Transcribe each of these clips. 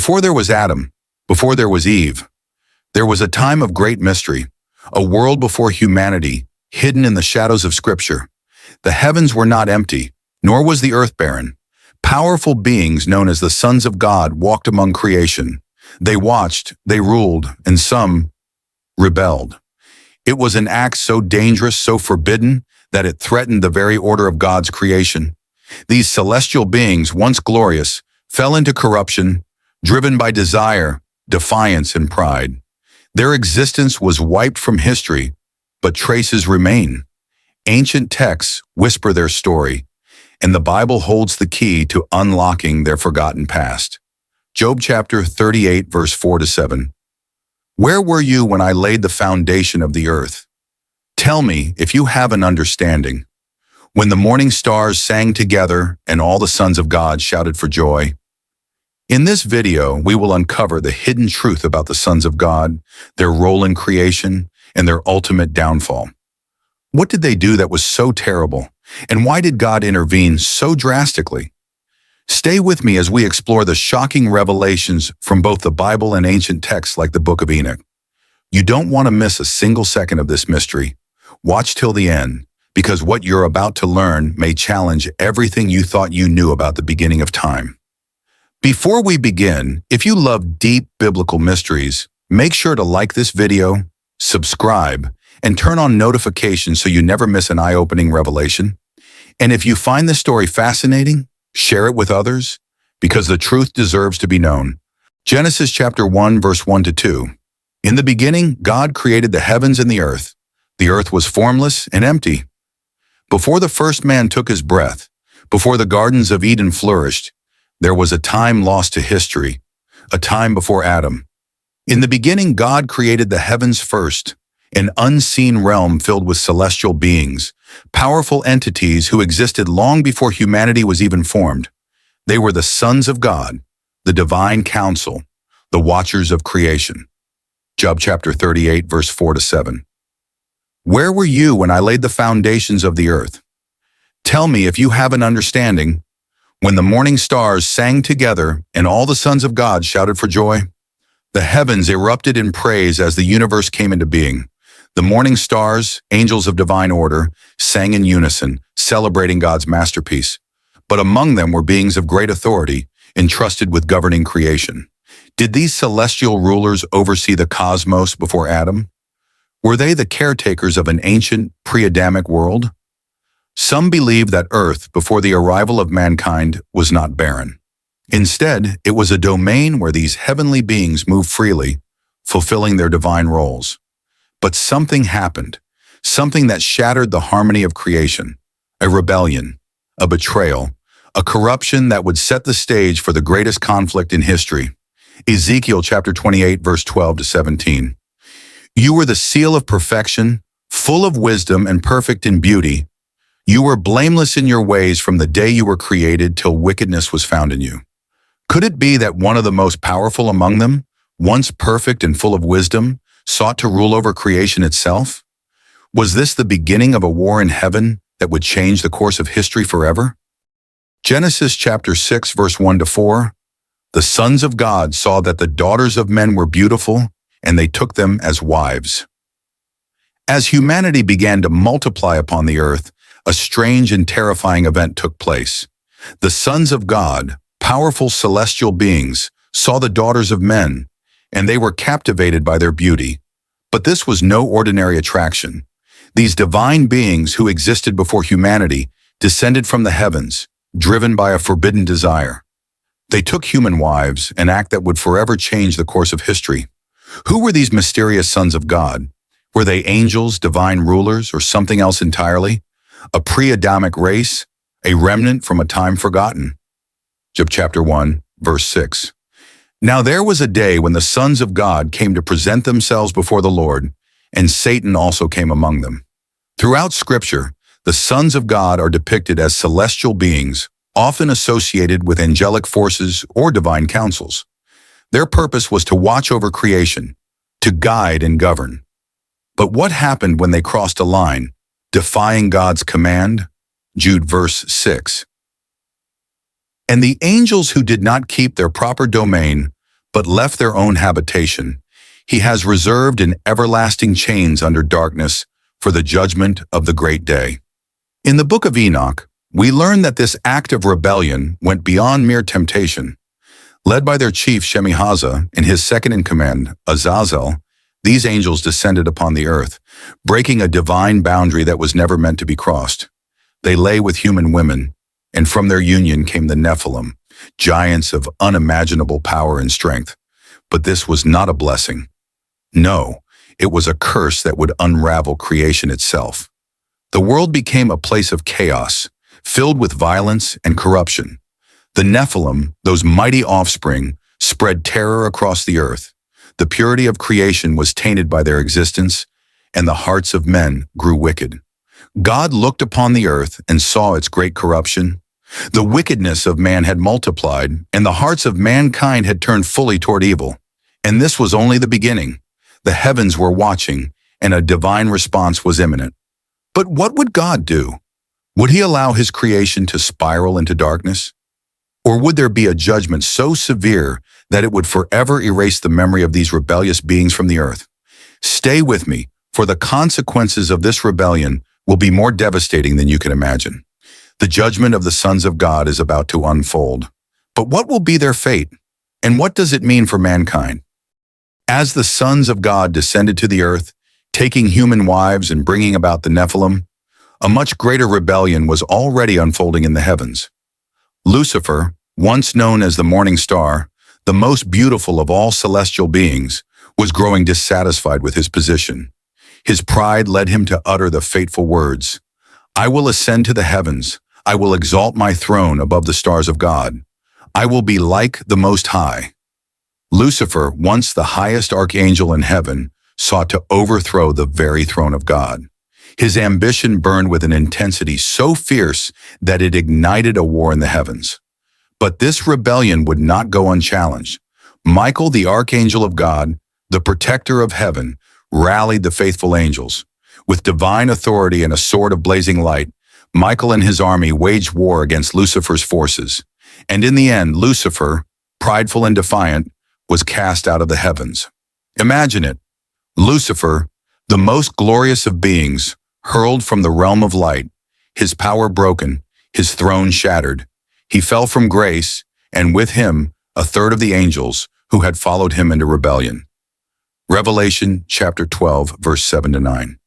Before there was Adam, before there was Eve, there was a time of great mystery, a world before humanity, hidden in the shadows of Scripture. The heavens were not empty, nor was the earth barren. Powerful beings known as the sons of God walked among creation. They watched, they ruled, and some rebelled. It was an act so dangerous, so forbidden, that it threatened the very order of God's creation. These celestial beings, once glorious, fell into corruption, driven by desire, defiance, and pride. Their existence was wiped from history, but traces remain. Ancient texts whisper their story, and the Bible holds the key to unlocking their forgotten past. Job chapter 38, verse 4-7. Where were you when I laid the foundation of the earth? Tell me if you have an understanding. When the morning stars sang together and all the sons of God shouted for joy. In this video, we will uncover the hidden truth about the sons of God, their role in creation, and their ultimate downfall. What did they do that was so terrible? And why did God intervene so drastically? Stay with me as we explore the shocking revelations from both the Bible and ancient texts like the Book of Enoch. You don't want to miss a single second of this mystery. Watch till the end, because what you're about to learn may challenge everything you thought you knew about the beginning of time. Before we begin, if you love deep biblical mysteries, make sure to like this video, subscribe, and turn on notifications so you never miss an eye-opening revelation. And if you find this story fascinating, share it with others, because the truth deserves to be known. Genesis chapter 1, verse 1-2. In the beginning, God created the heavens and the earth. The earth was formless and empty. Before the first man took his breath, before the gardens of Eden flourished, there was a time lost to history, a time before Adam. In the beginning, God created the heavens first, an unseen realm filled with celestial beings, powerful entities who existed long before humanity was even formed. They were the sons of God, the divine council, the watchers of creation. Job chapter 38, verse 4-7. Where were you when I laid the foundations of the earth? Tell me if you have an understanding. When the morning stars sang together and all the sons of God shouted for joy, the heavens erupted in praise as the universe came into being. The morning stars, angels of divine order, sang in unison, celebrating God's masterpiece. But among them were beings of great authority, entrusted with governing creation. Did these celestial rulers oversee the cosmos before Adam? Were they the caretakers of an ancient, pre-Adamic world? Some believe that Earth, before the arrival of mankind, was not barren. Instead, it was a domain where these heavenly beings moved freely, fulfilling their divine roles. But something happened, something that shattered the harmony of creation, a rebellion, a betrayal, a corruption that would set the stage for the greatest conflict in history. Ezekiel chapter 28, verse 12-17. You were the seal of perfection, full of wisdom and perfect in beauty. You were blameless in your ways from the day you were created till wickedness was found in you. Could it be that one of the most powerful among them, once perfect and full of wisdom, sought to rule over creation itself? Was this the beginning of a war in heaven that would change the course of history forever? Genesis chapter 6, verse 1-4. The sons of God saw that the daughters of men were beautiful, and they took them as wives. As humanity began to multiply upon the earth, a strange and terrifying event took place. The sons of God, powerful celestial beings, saw the daughters of men, and they were captivated by their beauty. But this was no ordinary attraction. These divine beings who existed before humanity descended from the heavens, driven by a forbidden desire. They took human wives, an act that would forever change the course of history. Who were these mysterious sons of God? Were they angels, divine rulers, or something else entirely? A pre-Adamic race, a remnant from a time forgotten. Job chapter 1, verse 6. Now there was a day when the sons of God came to present themselves before the Lord, and Satan also came among them. Throughout Scripture, the sons of God are depicted as celestial beings, often associated with angelic forces or divine councils. Their purpose was to watch over creation, to guide and govern. But what happened when they crossed a line, defying God's command? Jude verse 6. And the angels who did not keep their proper domain but left their own habitation. He has reserved in everlasting chains under darkness for the judgment of the great day. In the Book of Enoch, we learn that this act of rebellion went beyond mere temptation. Led by their chief Shemihaza and his second-in-command, Azazel, these angels descended upon the earth, breaking a divine boundary that was never meant to be crossed. They lay with human women, and from their union came the Nephilim, giants of unimaginable power and strength. But this was not a blessing. No, it was a curse that would unravel creation itself. The world became a place of chaos, filled with violence and corruption. The Nephilim, those mighty offspring, spread terror across the earth. The purity of creation was tainted by their existence, and the hearts of men grew wicked. God looked upon the earth and saw its great corruption. The wickedness of man had multiplied, and the hearts of mankind had turned fully toward evil. And this was only the beginning. The heavens were watching, and a divine response was imminent. But what would God do? Would he allow his creation to spiral into darkness? Or would there be a judgment so severe that it would forever erase the memory of these rebellious beings from the earth? Stay with me, for the consequences of this rebellion will be more devastating than you can imagine. The judgment of the sons of God is about to unfold. But what will be their fate? And what does it mean for mankind? As the sons of God descended to the earth, taking human wives and bringing about the Nephilim, a much greater rebellion was already unfolding in the heavens. Lucifer, once known as the morning star, the most beautiful of all celestial beings, was growing dissatisfied with his position. His pride led him to utter the fateful words, "I will ascend to the heavens. I will exalt my throne above the stars of God. I will be like the Most High." Lucifer, once the highest archangel in heaven, sought to overthrow the very throne of God. His ambition burned with an intensity so fierce that it ignited a war in the heavens. But this rebellion would not go unchallenged. Michael, the archangel of God, the protector of heaven, rallied the faithful angels. With divine authority and a sword of blazing light, Michael and his army waged war against Lucifer's forces. And in the end, Lucifer, prideful and defiant, was cast out of the heavens. Imagine it. Lucifer, the most glorious of beings, hurled from the realm of light, his power broken, his throne shattered. He fell from grace, and with him, a third of the angels who had followed him into rebellion. Revelation chapter 12, verse 7-9.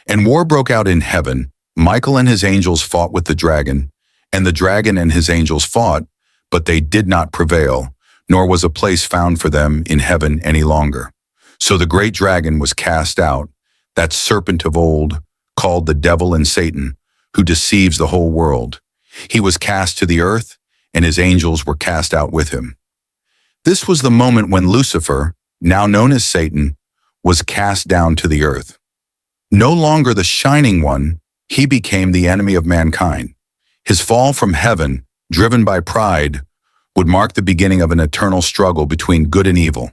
And war broke out in heaven. Michael and his angels fought with the dragon, and the dragon and his angels fought, but they did not prevail, nor was a place found for them in heaven any longer. So the great dragon was cast out, that serpent of old, called the devil and Satan, who deceives the whole world. He was cast to the earth, and his angels were cast out with him. This was the moment when Lucifer, now known as Satan, was cast down to the earth. No longer the shining one, he became the enemy of mankind. His fall from heaven, driven by pride, would mark the beginning of an eternal struggle between good and evil.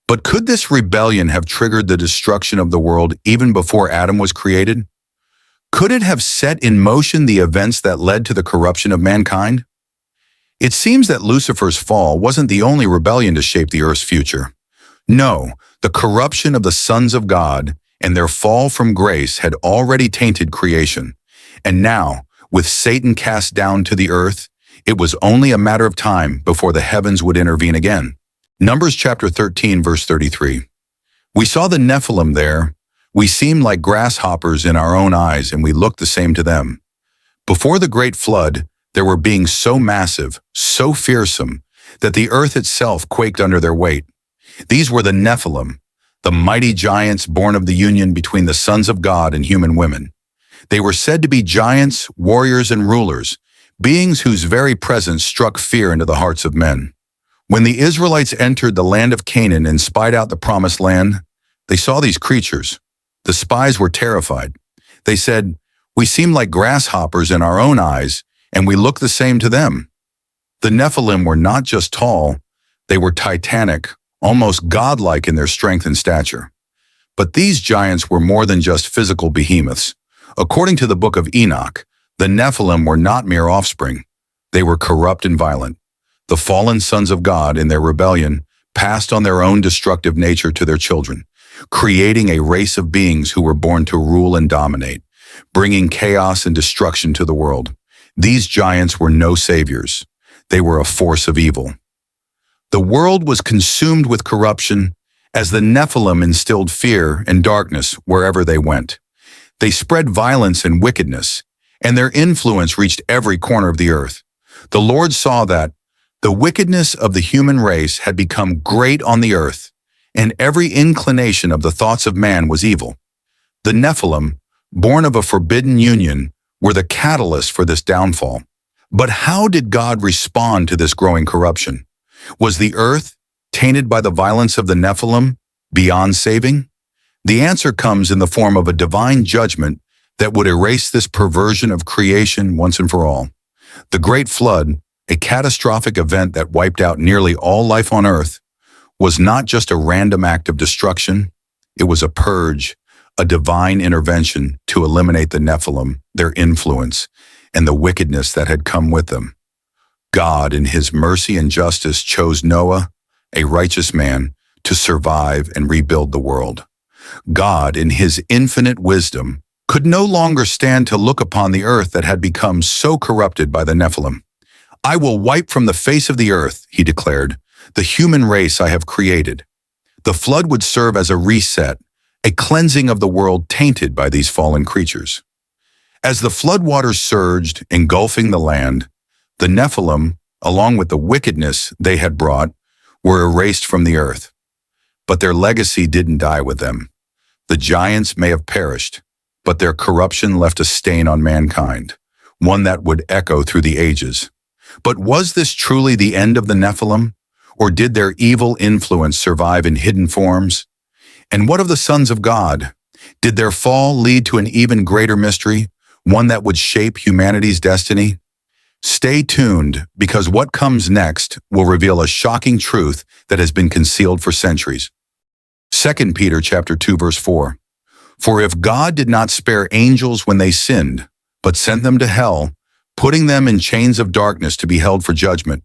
But could this rebellion have triggered the destruction of the world even before Adam was created? Could it have set in motion the events that led to the corruption of mankind? It seems that Lucifer's fall wasn't the only rebellion to shape the earth's future. No, the corruption of the sons of God and their fall from grace had already tainted creation. And now, with Satan cast down to the earth, it was only a matter of time before the heavens would intervene again. Numbers chapter 13, verse 33. We saw the Nephilim there. We seemed like grasshoppers in our own eyes, and we looked the same to them. Before the great flood, there were beings so massive, so fearsome, that the earth itself quaked under their weight. These were the Nephilim, the mighty giants born of the union between the sons of God and human women. They were said to be giants, warriors, and rulers, beings whose very presence struck fear into the hearts of men. When the Israelites entered the land of Canaan and spied out the promised land, they saw these creatures. The spies were terrified. They said, "We seem like grasshoppers in our own eyes, and we look the same to them." The Nephilim were not just tall, they were titanic, almost godlike in their strength and stature. But these giants were more than just physical behemoths. According to the Book of Enoch, the Nephilim were not mere offspring. They were corrupt and violent. The fallen sons of God, in their rebellion, passed on their own destructive nature to their children, creating a race of beings who were born to rule and dominate, bringing chaos and destruction to the world. These giants were no saviors. They were a force of evil. The world was consumed with corruption as the Nephilim instilled fear and darkness wherever they went. They spread violence and wickedness, and their influence reached every corner of the earth. The Lord saw that the wickedness of the human race had become great on the earth, and every inclination of the thoughts of man was evil. The Nephilim, born of a forbidden union, were the catalyst for this downfall. But how did God respond to this growing corruption? Was the earth, tainted by the violence of the Nephilim, beyond saving? The answer comes in the form of a divine judgment that would erase this perversion of creation once and for all. The Great Flood, a catastrophic event that wiped out nearly all life on earth, was not just a random act of destruction. It was a purge, a divine intervention to eliminate the Nephilim, their influence, and the wickedness that had come with them. God, in his mercy and justice, chose Noah, a righteous man, to survive and rebuild the world. God, in his infinite wisdom, could no longer stand to look upon the earth that had become so corrupted by the Nephilim. "I will wipe from the face of the earth," he declared, "the human race I have created." The flood would serve as a reset, a cleansing of the world tainted by these fallen creatures. As the floodwaters surged, engulfing the land, the Nephilim, along with the wickedness they had brought, were erased from the earth. But their legacy didn't die with them. The giants may have perished, but their corruption left a stain on mankind, one that would echo through the ages. But was this truly the end of the Nephilim, or did their evil influence survive in hidden forms? And what of the sons of God? Did their fall lead to an even greater mystery, one that would shape humanity's destiny? Stay tuned, because what comes next will reveal a shocking truth that has been concealed for centuries. 2 Peter chapter 2, verse 4. "For if God did not spare angels when they sinned, but sent them to hell, putting them in chains of darkness to be held for judgment,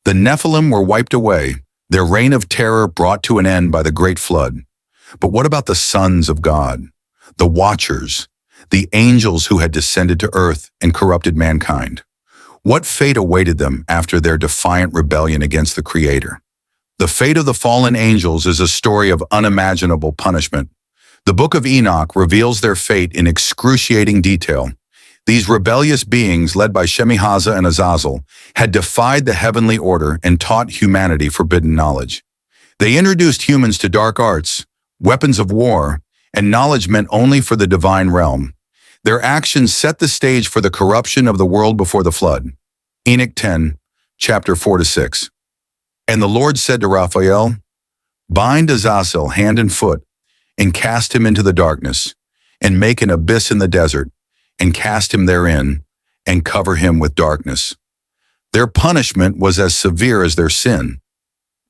the Nephilim were wiped away, their reign of terror brought to an end by the great flood. But what about the sons of God, the watchers, the angels who had descended to earth and corrupted mankind? What fate awaited them after their defiant rebellion against the Creator? The fate of the fallen angels is a story of unimaginable punishment. The Book of Enoch reveals their fate in excruciating detail. These rebellious beings, led by Shemihaza and Azazel, had defied the heavenly order and taught humanity forbidden knowledge. They introduced humans to dark arts, weapons of war, and knowledge meant only for the divine realm. Their actions set the stage for the corruption of the world before the flood. Enoch 10, chapter 4-6. "And the Lord said to Raphael, Bind Azazel hand and foot, and cast him into the darkness, and make an abyss in the desert, and cast him therein, and cover him with darkness." Their punishment was as severe as their sin.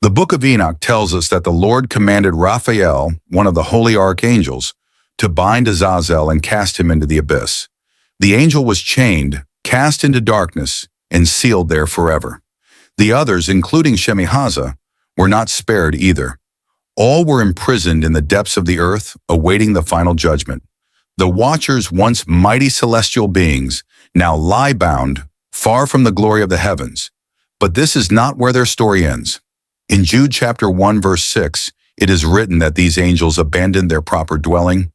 The Book of Enoch tells us that the Lord commanded Raphael, one of the holy archangels, to bind Azazel and cast him into the abyss. The angel was chained, cast into darkness, and sealed there forever. The others, including Shemihaza, were not spared either. All were imprisoned in the depths of the earth, awaiting the final judgment. The watchers, once mighty celestial beings, now lie bound, far from the glory of the heavens. But this is not where their story ends. In Jude chapter 1, verse 6, it is written that these angels abandoned their proper dwelling,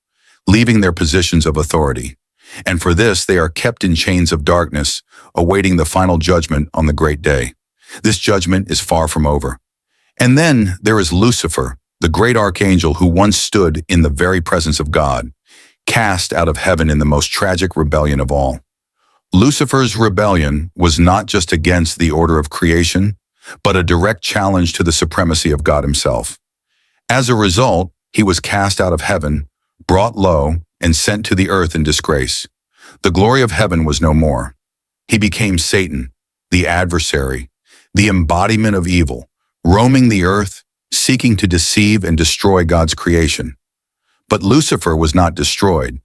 leaving their positions of authority. And for this, they are kept in chains of darkness, awaiting the final judgment on the great day. This judgment is far from over. And then there is Lucifer, the great archangel who once stood in the very presence of God, cast out of heaven in the most tragic rebellion of all. Lucifer's rebellion was not just against the order of creation, but a direct challenge to the supremacy of God himself. As a result, he was cast out of heaven, brought low, and sent to the earth in disgrace. The glory of heaven was no more. He became Satan, the adversary, the embodiment of evil, roaming the earth, seeking to deceive and destroy God's creation. But Lucifer was not destroyed.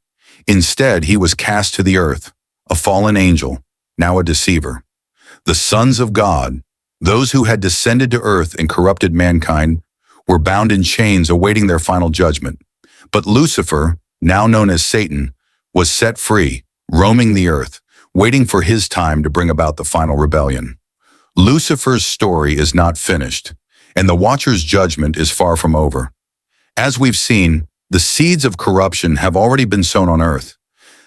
Instead, he was cast to the earth, a fallen angel, now a deceiver. The sons of God, Those who had descended to earth and corrupted mankind were bound in chains awaiting their final judgment. But Lucifer, now known as Satan, was set free, roaming the earth, waiting for his time to bring about the final rebellion. Lucifer's story is not finished, and the Watcher's judgment is far from over. As we've seen, the seeds of corruption have already been sown on earth.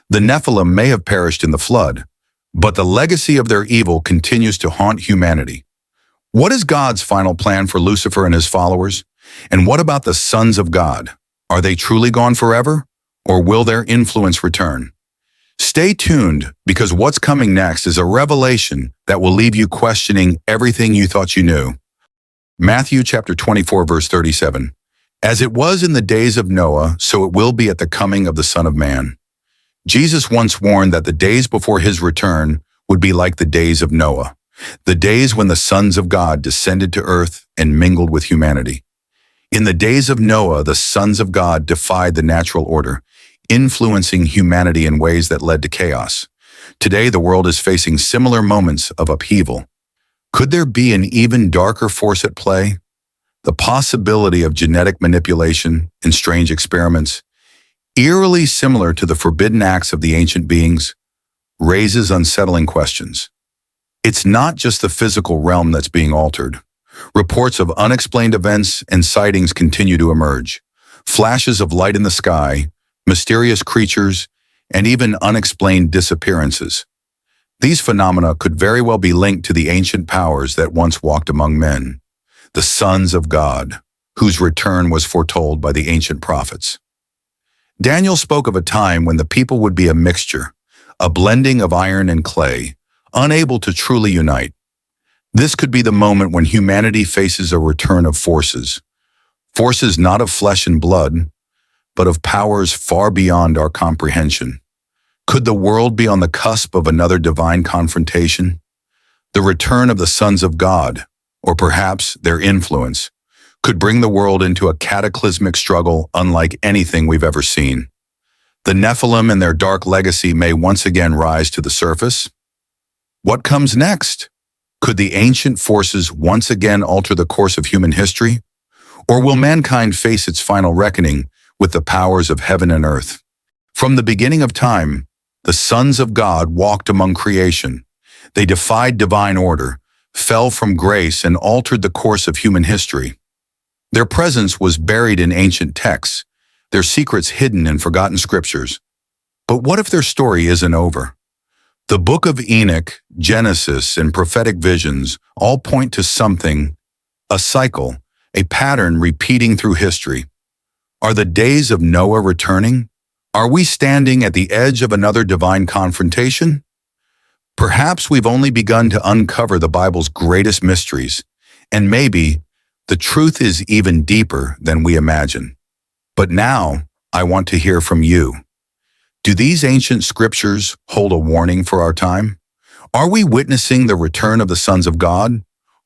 The Nephilim may have perished in the flood, but the legacy of their evil continues to haunt humanity. What is God's final plan for Lucifer and his followers? And what about the sons of God? Are they truly gone forever, or will their influence return? Stay tuned, because what's coming next is a revelation that will leave you questioning everything you thought you knew. Matthew chapter 24, verse 37. As it was in the days of Noah, so it will be at the coming of the Son of Man. Jesus once warned that the days before his return would be like the days of Noah, the days when the sons of God descended to earth and mingled with humanity. In the days of Noah, the sons of God defied the natural order, influencing humanity in ways that led to chaos. Today, the world is facing similar moments of upheaval. Could there be an even darker force at play? The possibility of genetic manipulation and strange experiments, eerily similar to the forbidden acts of the ancient beings, raises unsettling questions. It's not just the physical realm that's being altered. Reports of unexplained events and sightings continue to emerge. Flashes of light in the sky, mysterious creatures, and even unexplained disappearances. These phenomena could very well be linked to the ancient powers that once walked among men, the sons of God, whose return was foretold by the ancient prophets. Daniel spoke of a time when the people would be a mixture, a blending of iron and clay, unable to truly unite. This could be the moment when humanity faces a return of forces not of flesh and blood, but of powers far beyond our comprehension. Could the world be on the cusp of another divine confrontation? The return of the sons of God, or perhaps their influence, could bring the world into a cataclysmic struggle unlike anything we've ever seen. The Nephilim and their dark legacy may once again rise to the surface. What comes next? Could the ancient forces once again alter the course of human history? Or will mankind face its final reckoning with the powers of heaven and earth? From the beginning of time, the sons of God walked among creation. They defied divine order, fell from grace, and altered the course of human history. Their presence was buried in ancient texts, their secrets hidden in forgotten scriptures. But what if their story isn't over? The Book of Enoch, Genesis, and prophetic visions all point to something, a cycle, a pattern repeating through history. Are the days of Noah returning? Are we standing at the edge of another divine confrontation? Perhaps we've only begun to uncover the Bible's greatest mysteries, and maybe the truth is even deeper than we imagine. But now, I want to hear from you. Do these ancient scriptures hold a warning for our time? Are we witnessing the return of the sons of God?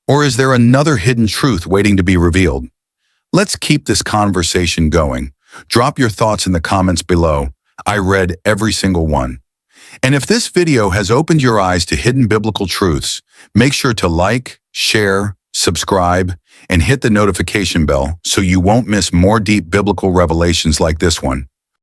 Or is there another hidden truth waiting to be revealed? Let's keep this conversation going. Drop your thoughts in the comments below. I read every single one. And if this video has opened your eyes to hidden biblical truths, make sure to like, share, subscribe, and hit the notification bell so you won't miss more deep biblical revelations like this one.